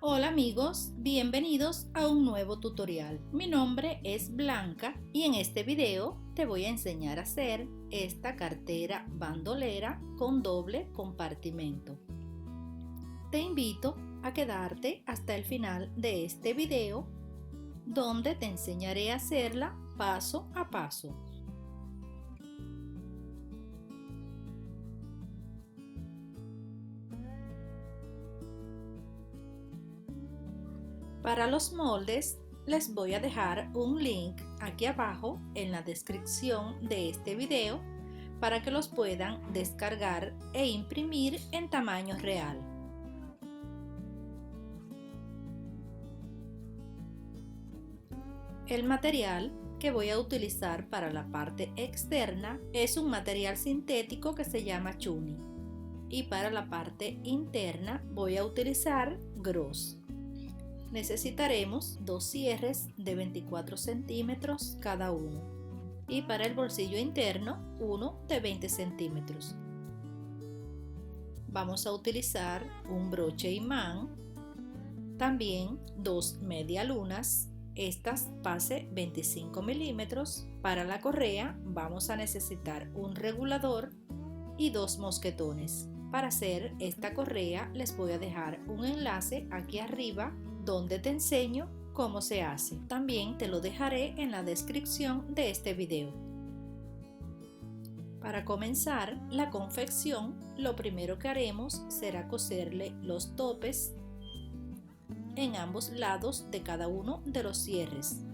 Hola amigos, bienvenidos a un nuevo tutorial. Mi nombre es Blanca y en este video te voy a enseñar a hacer esta cartera bandolera con doble compartimento. Te invito a quedarte hasta el final de este video donde te enseñaré a hacerla paso a paso. Para los moldes les voy a dejar un link aquí abajo en la descripción de este video para que los puedan descargar e imprimir en tamaño real. El material que voy a utilizar para la parte externa es un material sintético que se llama chuni y para la parte interna voy a utilizar gros. Necesitaremos dos cierres de 24 centímetros cada uno y para el bolsillo interno uno de 20 centímetros. Vamos a utilizar un broche imán, también dos medialunas, estas pase 25 milímetros. Para la correa vamos a necesitar un regulador y dos mosquetones. Para hacer esta correa les voy a dejar un enlace aquí arriba donde te enseño cómo se hace. También te lo dejaré en la descripción de este video. Para comenzar la confección, lo primero que haremos será coserle los topes en ambos lados de cada uno de los cierres.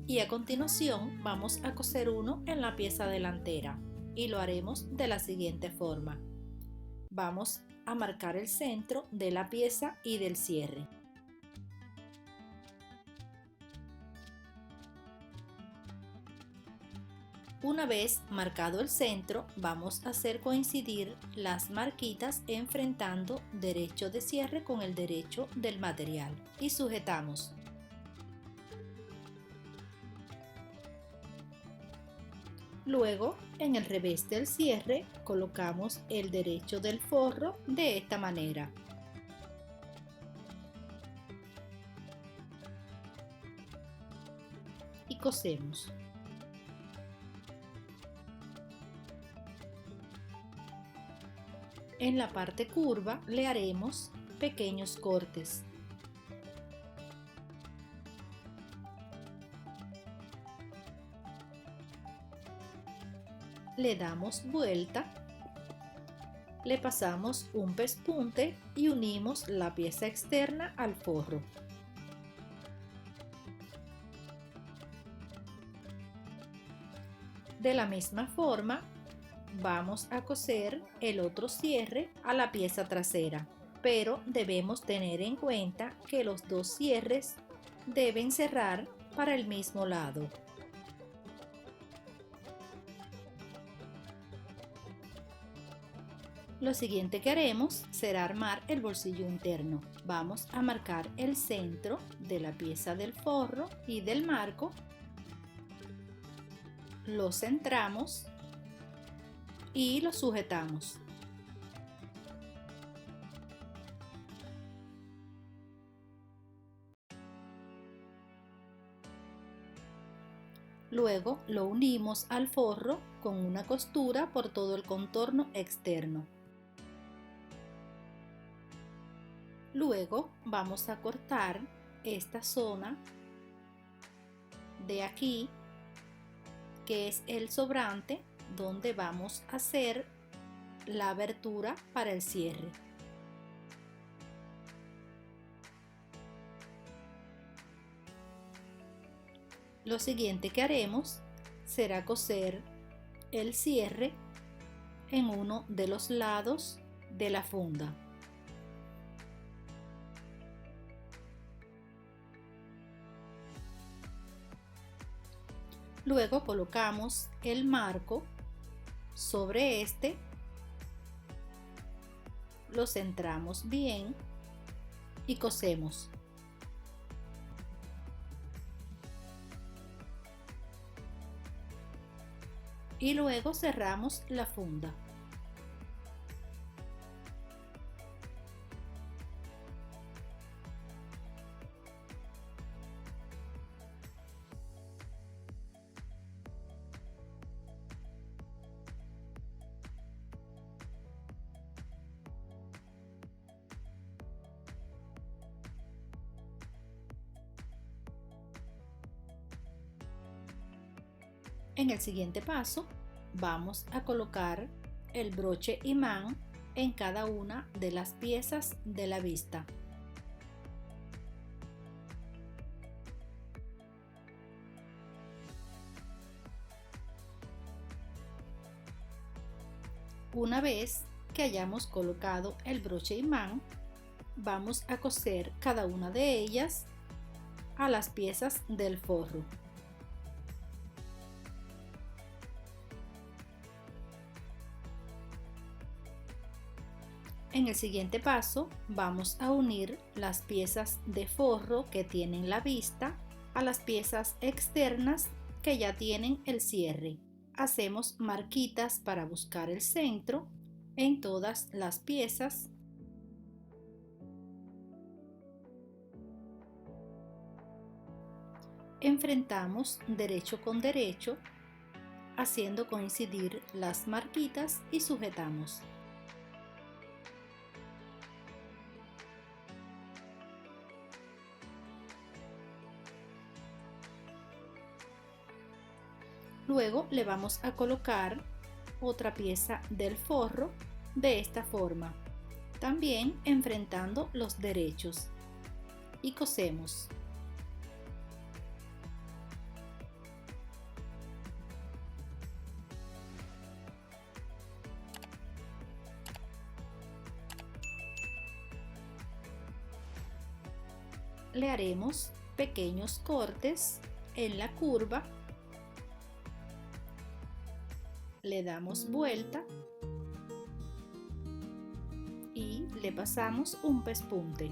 Y a continuación vamos a coser uno en la pieza delantera y lo haremos de la siguiente forma. Vamos a marcar el centro de la pieza y del cierre. Una vez marcado el centro, vamos a hacer coincidir las marquitas enfrentando derecho de cierre con el derecho del material y sujetamos. Luego, en el revés del cierre, colocamos el derecho del forro de esta manera. Y cosemos. En la parte curva le haremos pequeños cortes. Le damos vuelta, le pasamos un pespunte y unimos la pieza externa al forro. De la misma forma, vamos a coser el otro cierre a la pieza trasera, pero debemos tener en cuenta que los dos cierres deben cerrar para el mismo lado. Lo siguiente que haremos será armar el bolsillo interno. Vamos a marcar el centro de la pieza del forro y del marco. Lo centramos y lo sujetamos. Luego lo unimos al forro con una costura por todo el contorno externo. Luego vamos a cortar esta zona de aquí, que es el sobrante donde vamos a hacer la abertura para el cierre. Lo siguiente que haremos será coser el cierre en uno de los lados de la funda. Luego colocamos el marco sobre este, lo centramos bien y cosemos. y luego cerramos la funda. En el siguiente paso vamos a colocar el broche imán en cada una de las piezas de la vista. Una vez que hayamos colocado el broche imán, vamos a coser cada una de ellas a las piezas del forro. En el siguiente paso vamos a unir las piezas de forro que tienen la vista a las piezas externas que ya tienen el cierre. Hacemos marquitas para buscar el centro en todas las piezas. Enfrentamos derecho con derecho, haciendo coincidir las marquitas y sujetamos. Luego le vamos a colocar otra pieza del forro de esta forma, también enfrentando los derechos, y cosemos. Le haremos pequeños cortes en la curva, le damos vuelta y le pasamos un pespunte.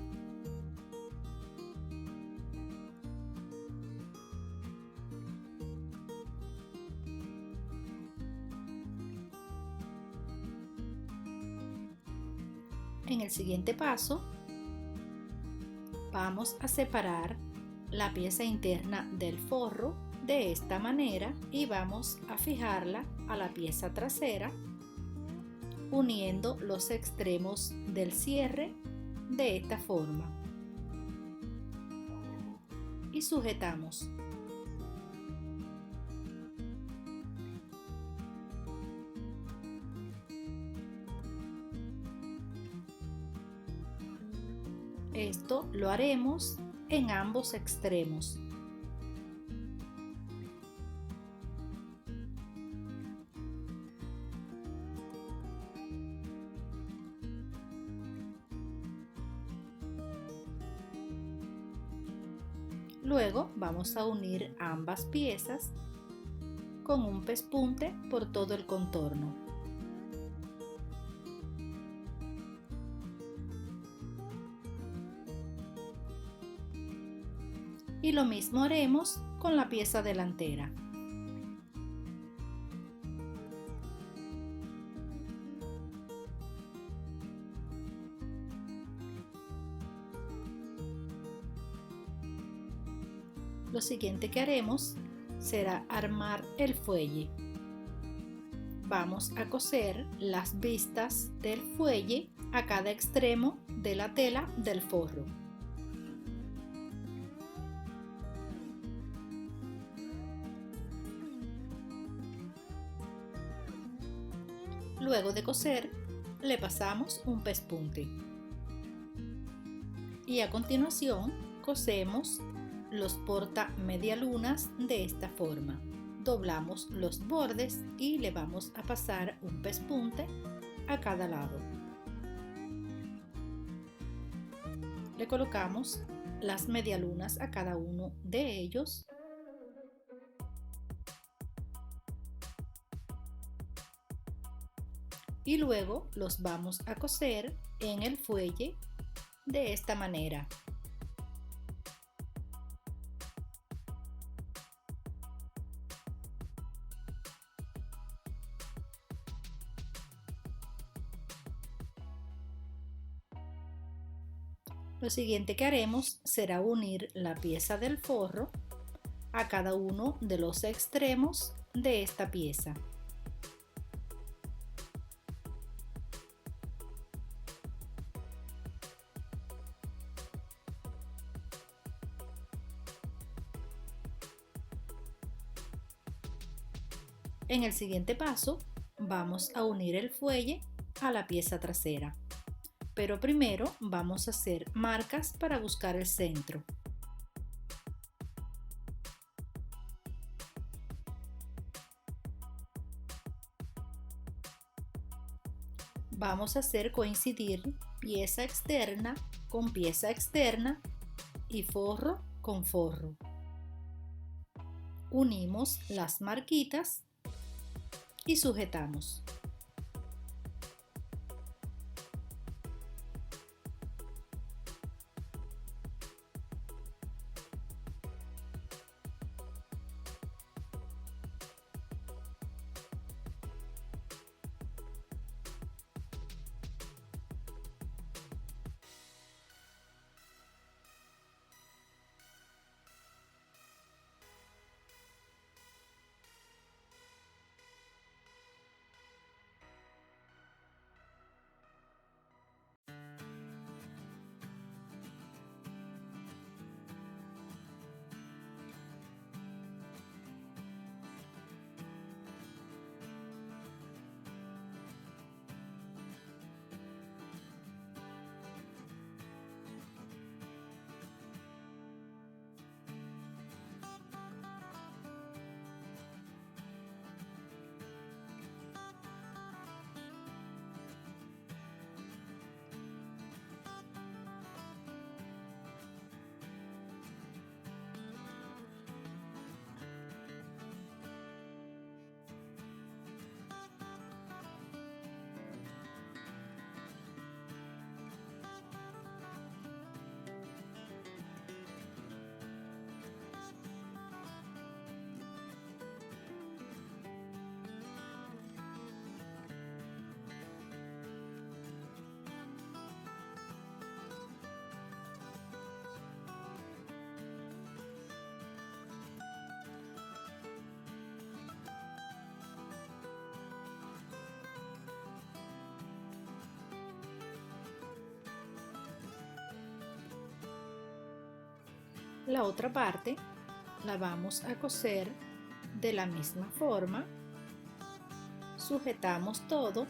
En el siguiente paso vamos a separar la pieza interna del forro de esta manera y vamos a fijarla a la pieza trasera, uniendo los extremos del cierre de esta forma y sujetamos. Esto lo haremos en ambos extremos. Luego vamos a unir ambas piezas con un pespunte por todo el contorno. Y lo mismo haremos con la pieza delantera. Lo siguiente que haremos será armar el fuelle. Vamos a coser las vistas del fuelle a cada extremo de la tela del forro. Luego de coser, le pasamos un pespunte. Y a continuación, cosemos los portamedialunas de esta forma. Doblamos los bordes y le vamos a pasar un pespunte a cada lado. Le colocamos las medialunas a cada uno de ellos. Y luego los vamos a coser en el fuelle de esta manera. Lo siguiente que haremos será unir la pieza del forro a cada uno de los extremos de esta pieza. En el siguiente paso vamos a unir el fuelle a la pieza trasera, pero primero vamos a hacer marcas para buscar el centro. Vamos a hacer coincidir pieza externa con pieza externa y forro con forro. Unimos las marquitas y sujetamos. La otra parte la vamos a coser de la misma forma. Sujetamos todo .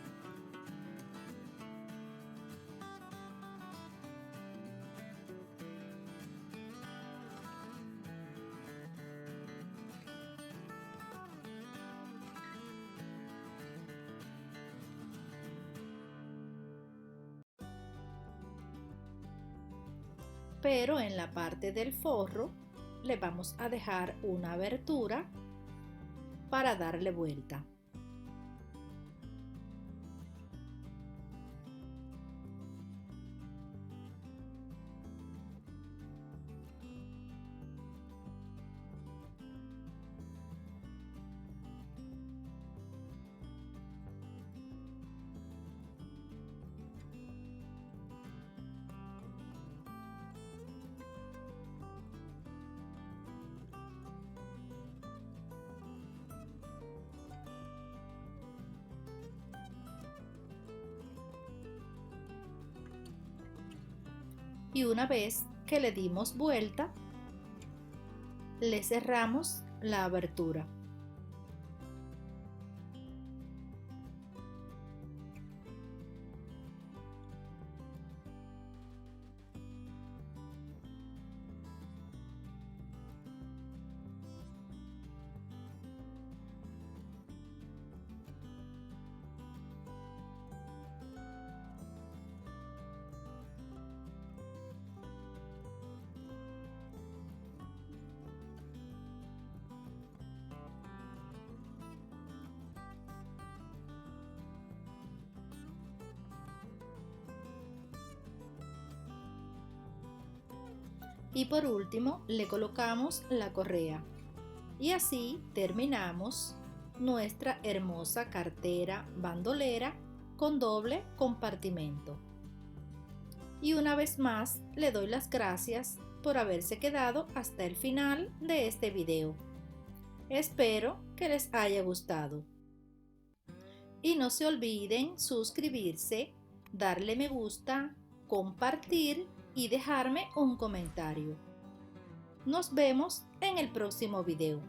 Pero en la parte del forro le vamos a dejar una abertura para darle vuelta. Y una vez que le dimos vuelta, le cerramos la abertura. Y por último le colocamos la correa. Y así terminamos nuestra hermosa cartera bandolera con doble compartimento. Y una vez más le doy las gracias por haberse quedado hasta el final de este video. Espero que les haya gustado. Y no se olviden suscribirse, darle me gusta, compartir y dejarme un comentario. Nos vemos en el próximo video.